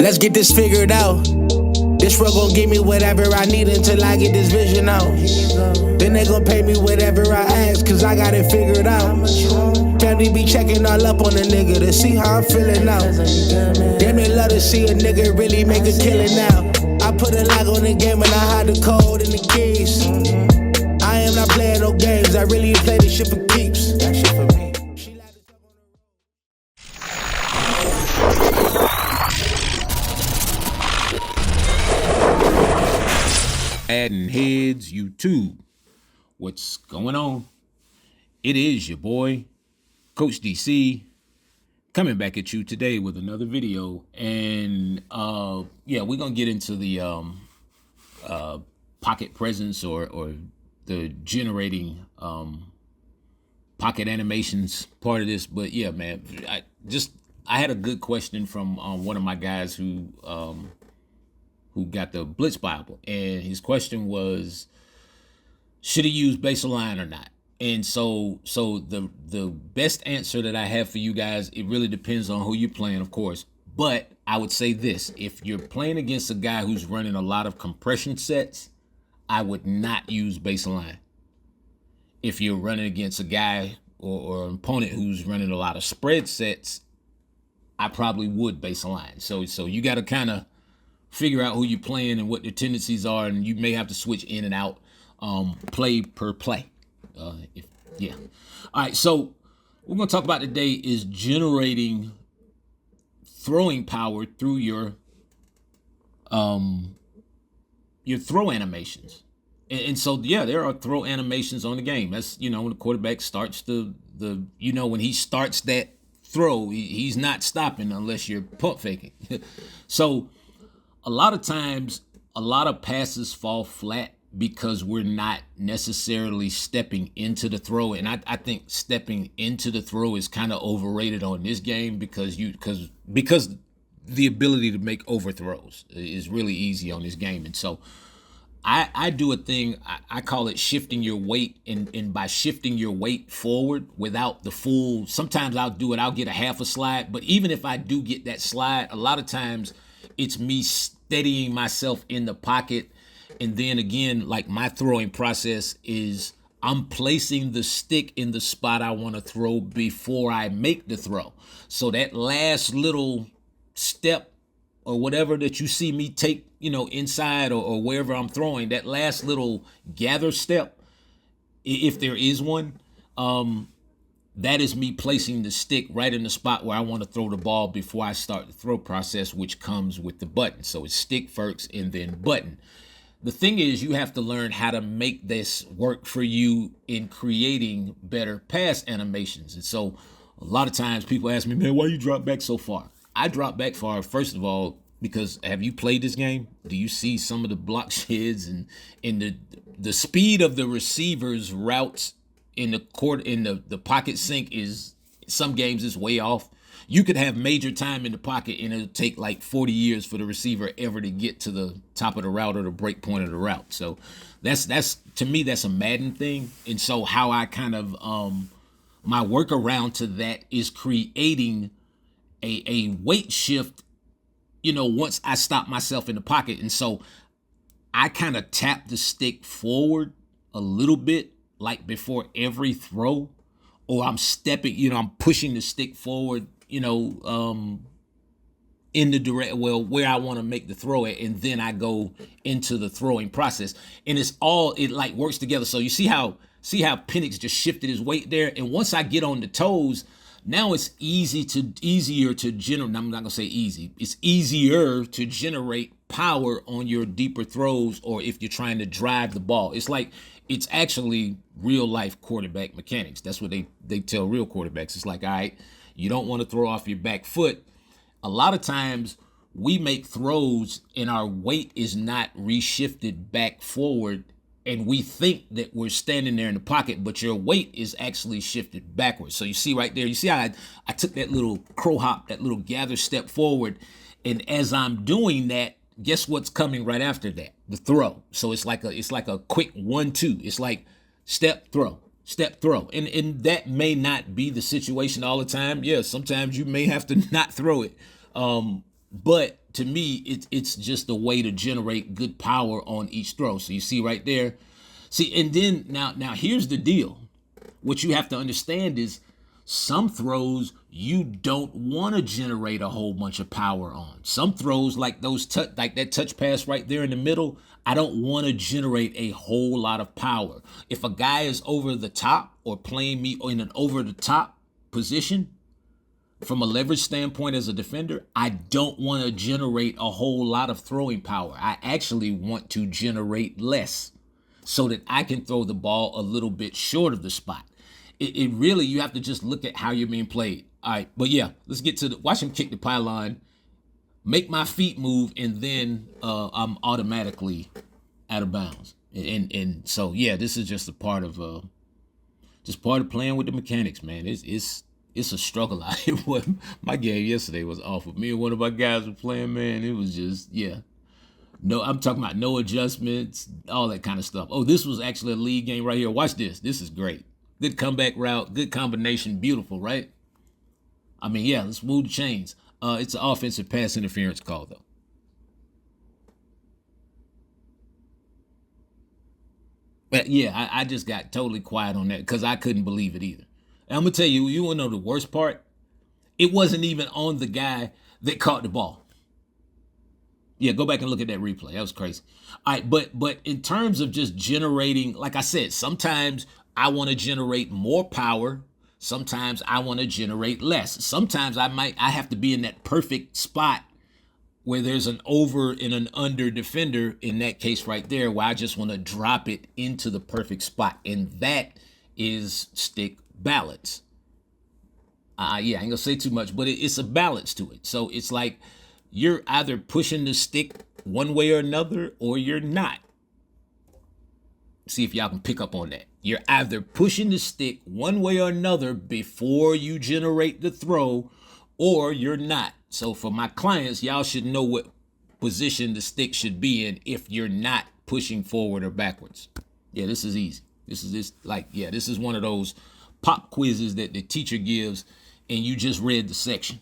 Let's get this figured out. This world gon' give me whatever I need until I get this vision out. Then they gon' pay me whatever I ask, cause I got it figured out. Family be checking all up on a nigga to see how I'm feeling now. Damn, they love to see a nigga really make a killing now. I put a lock on the game and I hide the code and the keys. I am not playing no games, I really play this shit for keeps. That shit for me. MaddenHeadz YouTube, what's going on? It is your boy, Coach DC, coming back at you today with another video. And yeah, we're gonna get into the pocket presence or the generating pocket animations part of this. But yeah, man, I had a good question from one of my guys who got the Blitz Bible, and his question was, should he use baseline or not? And so the best answer that I have for you guys, it really depends on who you're playing, of course. But I would say this: if you're playing against a guy who's running a lot of compression sets, I would not use baseline. If you're running against a guy or an opponent who's running a lot of spread sets, I probably would baseline. So you got to kind of figure out who you're playing and what their tendencies are, and you may have to switch in and out, play per play. Yeah. All right, so what we're going to talk about today is generating throwing power through your throw animations. And so, yeah, there are throw animations on the game. That's, when the quarterback starts when he starts that throw, he's not stopping unless you're pump faking. So a lot of times, a lot of passes fall flat because we're not necessarily stepping into the throw. And I think stepping into the throw is kind of overrated on this game because the ability to make overthrows is really easy on this game. And so I do a thing, I call it shifting your weight, and by shifting your weight forward without the full, sometimes I'll get a half a slide, but even if I do get that slide, a lot of times it's me steadying myself in the pocket. And then again, like my throwing process is I'm placing the stick in the spot I want to throw before I make the throw. So that last little step or whatever that you see me take, inside or wherever I'm throwing, that last little gather step, if there is one, that is me placing the stick right in the spot where I want to throw the ball before I start the throw process, which comes with the button. So it's stick first and then button. The thing is, you have to learn how to make this work for you in creating better pass animations. And so a lot of times people ask me, man, why you drop back so far? I drop back far, first of all, because have you played this game? Do you see some of the block sheds and the speed of the receivers' routes in the court, in the pocket sink is, some games is way off. You could have major time in the pocket and it'll take like 40 years for the receiver ever to get to the top of the route or the break point of the route. So that's to me, that's a Madden thing. And so how I kind of my workaround to that is creating a weight shift, once I stop myself in the pocket. And so I kind of tap the stick forward a little bit, like before every throw, or I'm stepping, I'm pushing the stick forward, in the where I want to make the throw at, and then I go into the throwing process. And it like works together. So you see how Penix just shifted his weight there. And once I get on the toes, now it's easier to generate. I'm not gonna say easy. It's easier to generate power on your deeper throws, or if you're trying to drive the ball. It's actually real life quarterback mechanics. That's what they tell real quarterbacks. It's like, all right, you don't want to throw off your back foot. A lot of times we make throws and our weight is not reshifted back forward, and we think that we're standing there in the pocket, but your weight is actually shifted backwards. So you see right there, you see how I took that little crow hop, that little gather step forward, and as I'm doing that, guess what's coming right after that? The throw. So it's like a quick 1-2. It's like step, throw, step, throw. And that may not be the situation all the time. Yeah, sometimes you may have to not throw it. But to me, it's just a way to generate good power on each throw. So you see right there. See, and then now here's the deal. What you have to understand is some throws you don't want to generate a whole bunch of power on. Some throws like like that touch pass right there in the middle, I don't want to generate a whole lot of power. If a guy is over the top or playing me in an over the top position, from a leverage standpoint as a defender, I don't want to generate a whole lot of throwing power. I actually want to generate less so that I can throw the ball a little bit short of the spot. It really, you have to just look at how you're being played. All right, but yeah, let's get to watch him kick the pylon, make my feet move, and then I'm automatically out of bounds. And so yeah, this is just a part of playing with the mechanics, man. It's a struggle out here. My game yesterday was awful. Me and one of my guys were playing, man. It was just, yeah. No, I'm talking about no adjustments, all that kind of stuff. Oh, this was actually a league game right here. Watch this. This is great. Good comeback route, good combination, beautiful, right? I mean, yeah, let's move the chains. It's an offensive pass interference call, though. But yeah, I just got totally quiet on that because I couldn't believe it either. And I'm going to tell you, you want to know the worst part? It wasn't even on the guy that caught the ball. Yeah, go back and look at that replay. That was crazy. All right, but in terms of just generating, like I said, sometimes I want to generate more power. Sometimes I want to generate less. Sometimes I have to be in that perfect spot where there's an over and an under defender, in that case right there, where I just want to drop it into the perfect spot. And that is stick balance. Yeah, I ain't gonna say too much, but it's a balance to it. So it's like you're either pushing the stick one way or another, or you're not. See if y'all can pick up on that. You're either pushing the stick one way or another before you generate the throw, or you're not. So for my clients, y'all should know what position the stick should be in if you're not pushing forward or backwards. Yeah, this is easy. This is one of those pop quizzes that the teacher gives and you just read the section.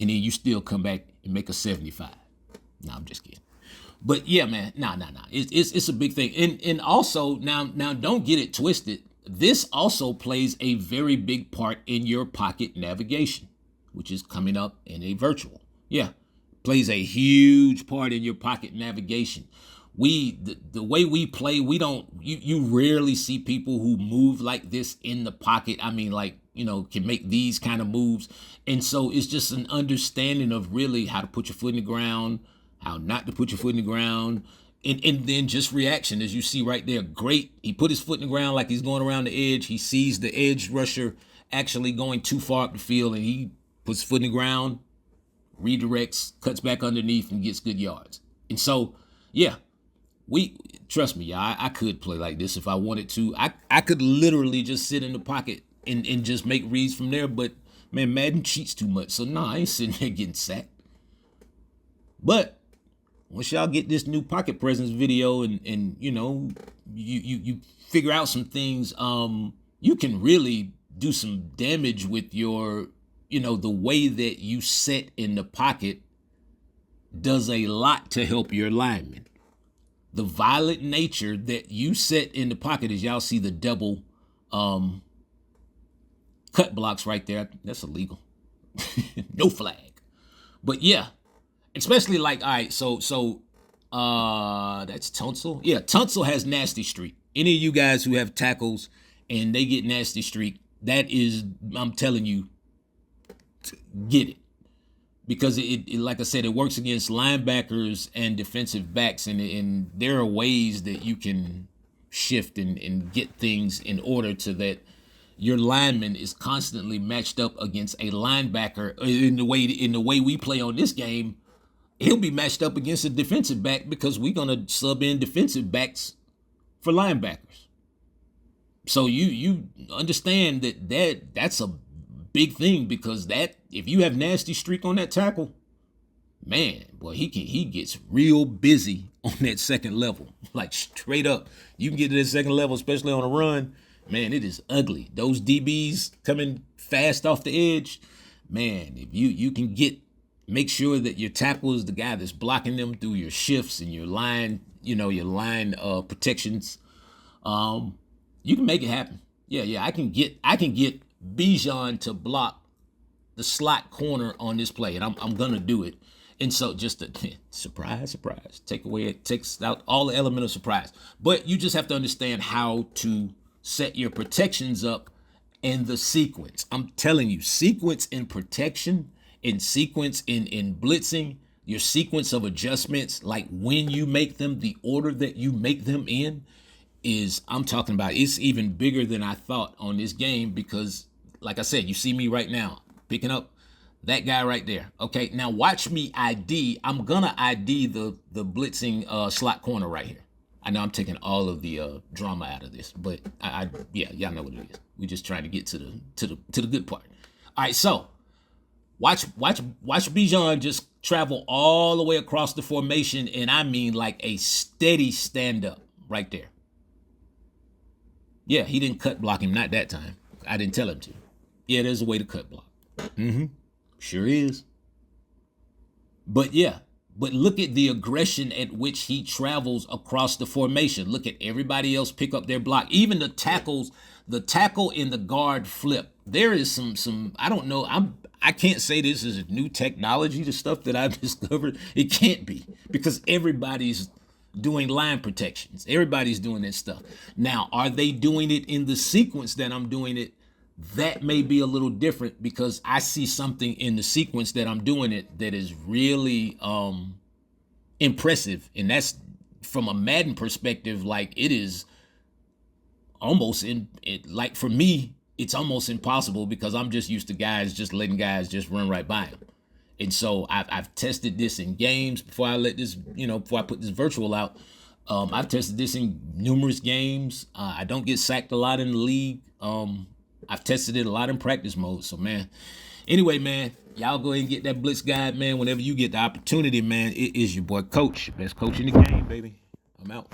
And then you still come back and make a 75. No, I'm just kidding. But yeah, man, nah. It's a big thing. And also, now don't get it twisted. This also plays a very big part in your pocket navigation, which is coming up in a virtual. Yeah, plays a huge part in your pocket navigation. The way we play, you rarely see people who move like this in the pocket. I mean, like, can make these kind of moves. And so it's just an understanding of really how to put your foot in the ground, how not to put your foot in the ground, and then just reaction, as you see right there. Great. He put his foot in the ground like he's going around the edge. He sees the edge rusher actually going too far up the field, and he puts his foot in the ground, redirects, cuts back underneath, and gets good yards. And so, yeah, trust me, y'all, I could play like this if I wanted to. I could literally just sit in the pocket and just make reads from there, but man, Madden cheats too much. So I ain't sitting there getting sacked. But once y'all get this new pocket presence video and you figure out some things, you can really do some damage with your, the way that you set in the pocket does a lot to help your lineman. The violent nature that you set in the pocket, as y'all see the double cut blocks right there, that's illegal. No flag. But yeah, especially like, all right, so that's Tunsil. Yeah, Tunsil has nasty streak. Any of you guys who have tackles and they get nasty streak, that is, I'm telling you, get it. Because it like I said, it works against linebackers and defensive backs, and there are ways that you can shift and get things in order to that your lineman is constantly matched up against a linebacker. In the way we play on this game, he'll be matched up against a defensive back because we're gonna sub in defensive backs for linebackers. So you understand that's a big thing, because that if you have nasty streak on that tackle, man, boy, he gets real busy on that second level. Like straight up. You can get to that second level, especially on a run. Man, it is ugly. Those DBs coming fast off the edge. Man, if you can get Make sure that your tackle is the guy that's blocking them through your shifts and your line, your line protections. You can make it happen. Yeah. I can get Bijan to block the slot corner on this play, and I'm gonna do it. And so just a surprise, takes out all the element of surprise. But you just have to understand how to set your protections up and the sequence. I'm telling you, sequence in protection, in sequence in blitzing, your sequence of adjustments, like when you make them, the order that you make them in I'm talking about, it's even bigger than I thought on this game because, like I said, you see me right now picking up that guy right there. Okay, now watch me ID. I'm gonna ID the blitzing slot corner right here. I know I'm taking all of the drama out of this, but y'all know what it is. We're just trying to get to the good part. All right, so watch Bijan just travel all the way across the formation, and I mean like a steady stand up right there. Yeah, he didn't cut block him, not that time. I didn't tell him to. Yeah, there's a way to cut block. Sure is. But look at the aggression at which he travels across the formation. Look at everybody else pick up their block. Even the tackle and the guard flip. There is some I don't know. I can't say this is a new technology, the stuff that I've discovered. It can't be, because everybody's doing line protections. Everybody's doing that stuff. Now, are they doing it in the sequence that I'm doing it? That may be a little different, because I see something in the sequence that I'm doing it that is really impressive. And that's from a Madden perspective, like it is almost like for me, it's almost impossible, because I'm just used to guys just letting guys just run right by them. And so I've tested this in games before I let this, before I put this virtual out. I've tested this in numerous games. I don't get sacked a lot in the league. I've tested it a lot in practice mode. So, man, anyway, man, y'all go ahead and get that blitz guide, man. Whenever you get the opportunity, man, it is your boy Coach. Best coach in the game, baby. I'm out.